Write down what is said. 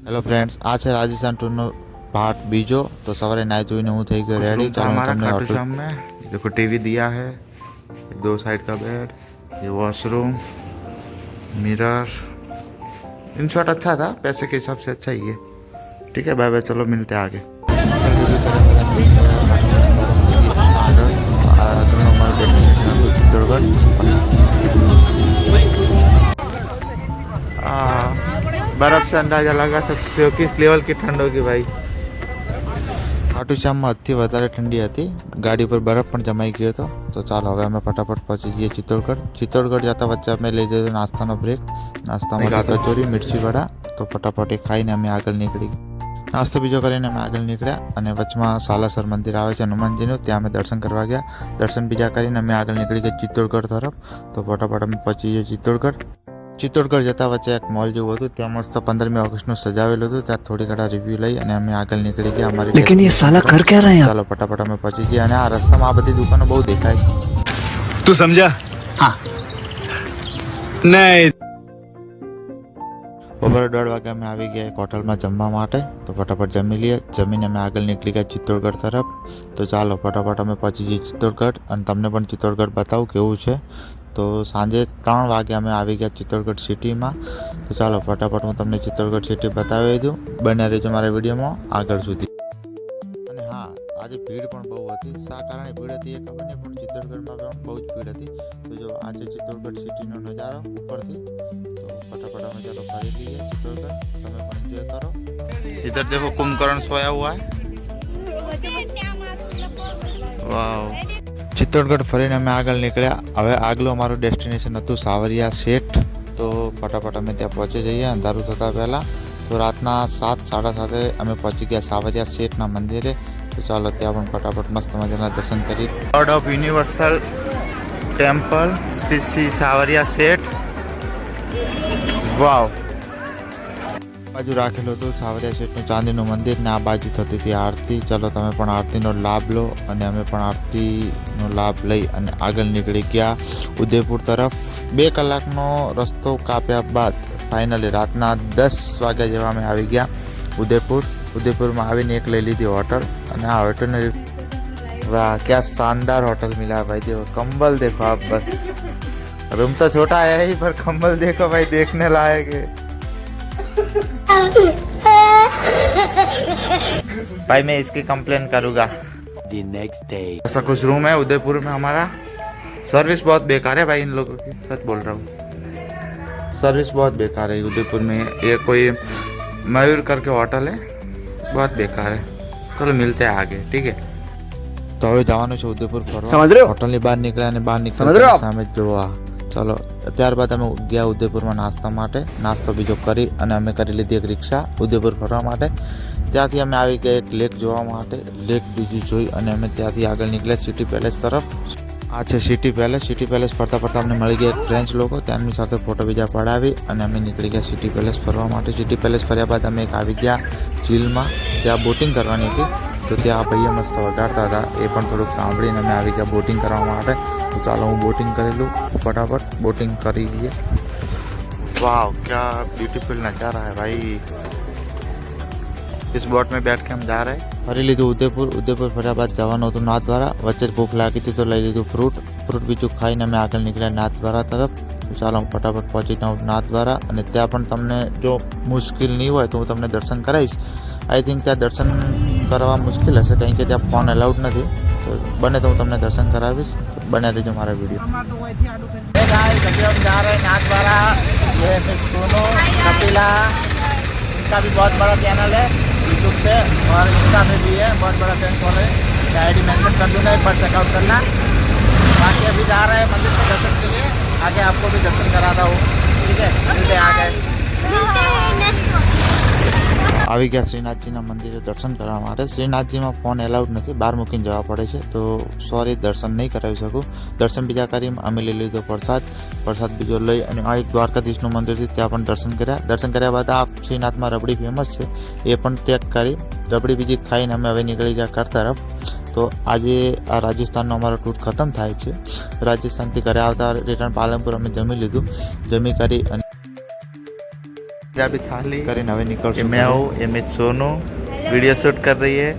Hello friends, આ છે Rajasthan ટૂરનો part બીજો। तो सवारे नाई धोई हूँ थी गयो रेडी। चलो हमारा तुमने खाटू होटल श्याम में देखो टीवी दिया है, 2 साइड का बेड, ये वॉशरूम, मिरर। इन शॉट अच्छा था, पैसे के हिसाब से अच्छा ही है। ठीक है, बाय बाय, चलो मिलते हैं आगे। चित्तौड़गढ़ बर्फ से अंदाजा लगा सकते हो किस लेवल की ठंड होगी भाई। खाटू श्याम में अति વધારે ઠંડી હતી, ગાડી પર બરફ પણ જમાઈ ગયો હતો। તો ચાલો હવે અમે ફટાફટ પહોંચી જઈએ ચિત્તौड़गढ़ જતા વચ્ચે અમે લઈ લીધો નાસ્તાનો બ્રેક। નાસ્તામાં કચોરી મિર્ચી વડા, તો ફટાફટ એ ખાઈને અમે આગળ નીકળી નાસ્તો બીજો કરીને અમે આગળ નીકળ્યા અને વચમાં સાલાસર મંદિર આવે છે હનુમાનજીનું, ત્યાં અમે દર્શન કરવા ગયા। દર્શન બીજા કરીને અમે આગળ નીકળી ગયા ચિત્તौड़गढ़ તરફ। તો ફટાફટ અમે પહોંચી જઈએ ચિત્તौड़गढ़ જતા વચ્ચે એક મોલ જેવું હતું, ત્યાં મસ્ત 15મી ઓગસ્ટનું સજાવેલું હતું, ત્યાં થોડી ઘણા રિવ્યૂ લઈ અને અમે આગળ નીકળી ગયા અમારી। लेकिन ये साला कर क्या रहे हैं? ચાલો ફટાફટ અમે પહોંચી ગયા અને આ રસ્તામાં આ બધી દુકાનો બહુ દેખાય છે। तू समझा? हाँ नहीं। બપોરે 1:30 વાગે અમે આવી ગયા એક હોટલમાં જમવા માટે। તો ફટાફટ જમી લઈએ, જમીને અમે આગળ નીકળી ગયા ચિત્તौड़गढ़ તરફ। તો ચાલો ફટાફટ અમે પહોંચી જઈએ ચિત્તौड़गढ़ અને તમને પણ ચિત્તौड़गढ़ બતાવું કેવું છે। તો સાંજે 3 વાગે અમે આવી ગયા ચિત્તौड़गढ़ સિટીમાં। તો ચાલો ફટાફટ હું તમને ચિત્તौड़गढ़ સિટી બતાવી દઉં, બને રહેજો મારા વિડીયોમાં આગળ સુધી। અને હા, આજે ભીડ પણ બહુ હતી, શા કારણે ભીડ હતી એ ખબર નહીં, પણ ચિત્તौड़गढ़માં પણ બહુ જ ભીડ હતી। તો જો આ છે ચિત્તौड़गढ़ સિટીનો નજારો ઉપરથી। तो फटाफट हमें चलो खरीद लीजिए चित्तौड़गढ़, तुम्हें पण एंजॉय करो। इधर देखो कुंभकर्ण सोया हुआ है। वाह, चित्तौड़गढ़ फरीने अमे आगळ निकळ्या। हवे आगलू अमारुं डेस्टिनेशन हतुं सावरिया सेठ। तो फटाफट अमे त्यां पहोंची जईए अंधारुं थता पहेला। तो रातना 7-7:30 अमे पहोंची गया सावरिया सेठना मंदिरे। तो चालो त्यां पण फटाफट मस्त मजाना दर्शन करी। Lord of universal temple Shri सावरिया सेठ। वाव, बाजू राखेલું હતું સાવરિયા શેઠનું ચાંદીનું મંદિર ને આ બાજુ થતી હતી આરતી। ચાલો તમે પણ આરતીનો લાભ લો અને અમે પણ આરતીનો લાભ લઈ અને આગળ નીકળી ગયા ઉદયપુર તરફ। 2 કલાકનો રસ્તો કાપ્યા બાદ ફાઇનલી રાતના 10 વાગ્યા જેવા અમે આવી ગયા ઉદયપુરમાં આવીને એક લઈ લીધી હોટલ। અને આ હોટલને वाह, क्या शानदार होटल मिला भाई। देखो कंबल देखो आप, बस रूम तो छोटा है ही पर कंबल देखो भाई, देखने लायक है भाई। मैं इसकी कंप्लेन करूंगा। The next day. ऐसा कुछ रूम है उदयपुर में हमारा। सर्विस बहुत बेकार है भाई इन लोगों की, सच बोल रहा हूँ, सर्विस बहुत बेकार है उदयपुर में। ये कोई मयूर करके होटल है, बहुत बेकार है। चलो मिलते हैं आगे, ठीक है। તો હવે જવાનું છે ઉદયપુર ફરવા। સમજ રહ્યો? હોટલની બહાર નીકળ્યા અને બહાર સમજ રહ્યો? નીકળ્યા સામે જ જોવા। ચાલો ત્યારબાદ અમે ગયા ઉદયપુરમાં નાસ્તા માટે, નાસ્તો બીજો કરી અને અમે કરી લીધી એક રિક્ષા ઉદયપુર ફરવા માટે। ત્યાંથી અમે આવી ગયા એક લેક જોવા માટે, લેક બીજી જોઈ અને અમે ત્યાંથી આગળ નીકળ્યા સિટી પેલેસ તરફ। આ છે સિટી પેલેસ ફરતા ફરતા અમને મળી ગયા એક ફ્રેન્ચ લોકો, તેમની સાથે ફોટો બીજા પડાવી અને અમે નીકળી ગયા સિટી પેલેસ ફરવા માટે। સિટી પેલેસ ફર્યા બાદ અમે એક આવી ગયા झीलમાં, ત્યાં બોટિંગ કરવાની હતી। तो त्या भाई मस्त वगाड़ता था, ये पण थोड़ुंक सांभळीने अमे आवी गया बोटिंग करवा माटे। तो चालो हूँ बोटिंग करी लूँ, फटाफट बोटिंग करी लीए। वाह, क्या ब्यूटीफुल नज़ारा है भाई। इस बोट में बैठ के हम जा रहे हैं। फरी लीधुं उदयपुर फर्या बाद जवानुं हतुं नाथद्वारा। वच्चे भूख लागी थी तो लई लीधुं फ्रूट बीजुं खाईने अमे आगळ निकळ्या नाथद्वारा तरफ। तो चालो हूँ फटाफट पहोंची जाऊँ नाथद्वारा અને ત્યાં પણ તમને જો મુશ્કેલ નહીં હોય તો હું તમને દર્શન કરાવીશ। आई थिंक त्या दर्शन करवा मुश्किल है, कहीं के त्या फोन अलाउड नहीं। तो बने तो हूँ तमने दर्शन करावीश, तो बने रहिजो मारा वीडियो। हम जा रहे हैं नाथद्वारा। ये मिस सोनू कपिला, इनका भी बहुत बड़ा चैनल है यूट्यूब पे और इंस्टा पे भी है, बहुत बड़ा फैन फॉलोइंग। मैं आईडी मेंशन कर दूंगा, एक बार चेकआउट करना। बाकी अभी जा रहे हैं मंदिर के दर्शन के लिए, आगे आपको भी दर्शन कराता हूँ, ठीक है। मिलते हैं आगे। આવી ગયા શ્રીનાથજીના મંદિરે દર્શન કરવા માટે। શ્રીનાથજીમાં ફોન એલાઉડ નથી, બહાર મૂકીને જવા પડે છે। તો સોરી, દર્શન નહીં કરાવી શકું। દર્શન બીજા કરી અમે લઈ લીધો પ્રસાદ બીજો લઈ અને આ એક દ્વારકાધીશનું મંદિર છે, ત્યાં પણ દર્શન કર્યા બાદ આ શ્રીનાથમાં રબડી ફેમસ છે, એ પણ ટેક કરી રબડી બીજી ખાઈને અમે હવે નીકળી ગયા ઘર તરફ। તો આજે આ રાજસ્થાનનો અમારો ટૂર ખતમ થાય છે। રાજસ્થાનથી ઘરે આવતા રિટર્ન પાલનપુર અમે જમી લીધું, જમી કરી અને પંજાબી થાલી કરીને હવે ये નીકળશું मैं हूँ ये मिस सोनू वीडियो शूट कर रही है